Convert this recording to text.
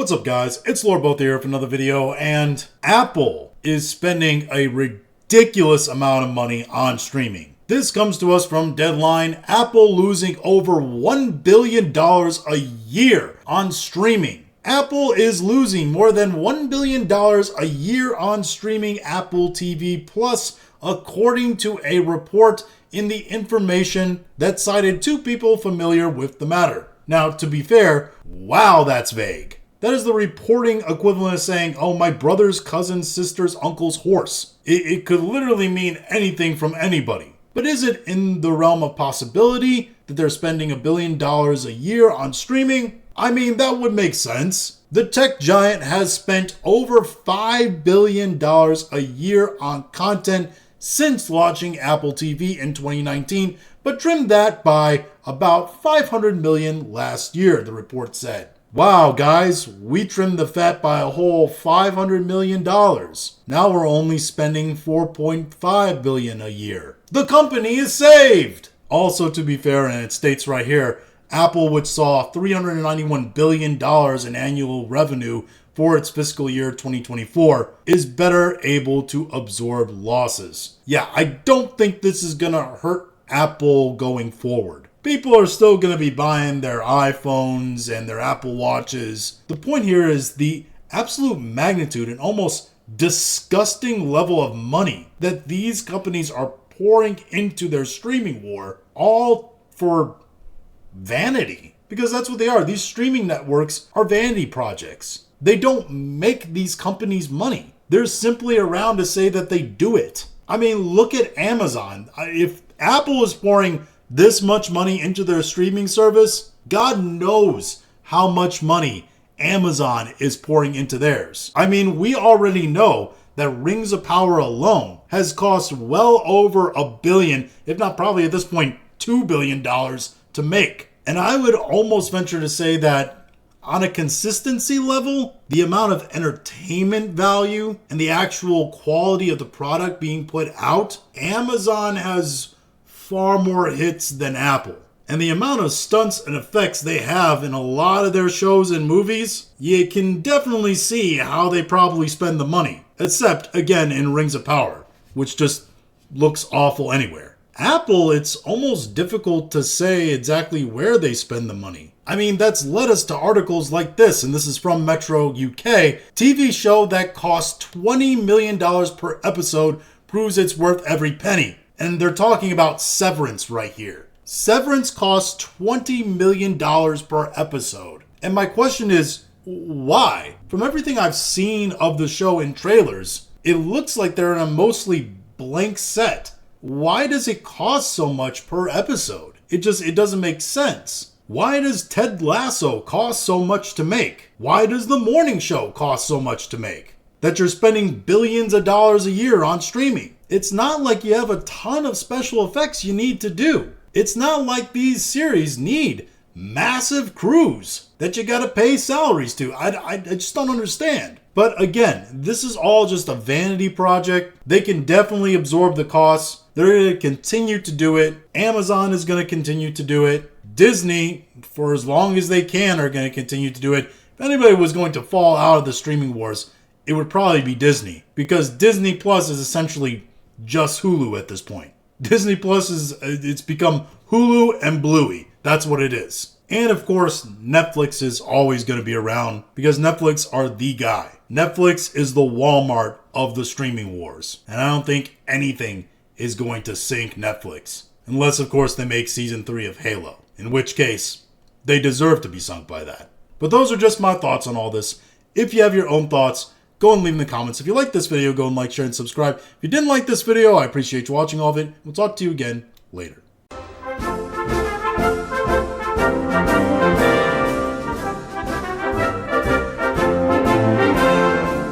What's up, guys? It's Lord Both here for another video, and Apple is spending a ridiculous amount of money on streaming. This comes to us from Deadline, Apple losing over $1 billion a year on streaming. Apple is losing more than $1 billion a year on streaming Apple TV Plus, according to a report in the information that cited two people familiar with the matter. Now, to be fair, wow, that's vague. That is the reporting equivalent of saying, oh, my brother's cousin's sister's uncle's horse. It could literally mean anything from anybody. But is it in the realm of possibility that they're spending $1 billion a year on streaming? I mean, that would make sense. The tech giant has spent over $5 billion a year on content since launching Apple TV in 2019, but trimmed that by about $500 million last year, the report said. Wow, guys, we trimmed the fat by a whole $500 million. Now we're only spending $4.5 billion a year. The company is saved! Also, to be fair, and it states right here, Apple, which saw $391 billion in annual revenue for its fiscal year 2024, is better able to absorb losses. Yeah, I don't think this is gonna hurt Apple going forward. People are still gonna be buying their iPhones and their Apple Watches. The point here is the absolute magnitude and almost disgusting level of money that these companies are pouring into their streaming war, all for vanity. Because that's what they are. These streaming networks are vanity projects. They don't make these companies money. They're simply around to say that they do it. I mean, look at Amazon. If Apple is pouring this much money into their streaming service, God knows how much money Amazon is pouring into theirs. I mean, we already know that Rings of Power alone has cost well over $1 billion, if not probably at this point $2 billion to make. And I would almost venture to say that on a consistency level, the amount of entertainment value and the actual quality of the product being put out, Amazon has far more hits than Apple. And the amount of stunts and effects they have in a lot of their shows and movies, you can definitely see how they probably spend the money. Except, again, in Rings of Power, which just looks awful anywhere. Apple, it's almost difficult to say exactly where they spend the money. I mean, that's led us to articles like this, and this is from Metro UK. TV show that costs $20 million per episode proves it's worth every penny. And they're talking about Severance right here. Severance costs $20 million per episode. And my question is, why? From everything I've seen of the show in trailers, it looks like they're in a mostly blank set. Why does it cost so much per episode? It doesn't make sense. Why does Ted Lasso cost so much to make? Why does The Morning Show cost so much to make? That you're spending billions of dollars a year on streaming. It's not like you have a ton of special effects you need to do. It's not like these series need massive crews that you gotta pay salaries to. I just don't understand. But again, this is all just a vanity project. They can definitely absorb the costs. They're going to continue to do it. Amazon is going to continue to do it. Disney, for as long as they can, are going to continue to do it. If anybody was going to fall out of the streaming wars, it would probably be Disney. Because Disney Plus is essentially just Hulu at this point. Disney Plus it's become Hulu and Bluey. That's what it is. And of course, Netflix is always going to be around because Netflix are the guy. Netflix is the Walmart of the streaming wars. And I don't think anything is going to sink Netflix. Unless, of course, they make season 3 of Halo. In which case, they deserve to be sunk by that. But those are just my thoughts on all this. If you have your own thoughts, go and leave in the comments. If you like this video, go and like, share, and subscribe. If you didn't like this video, I appreciate you watching all of it. We'll talk to you again later.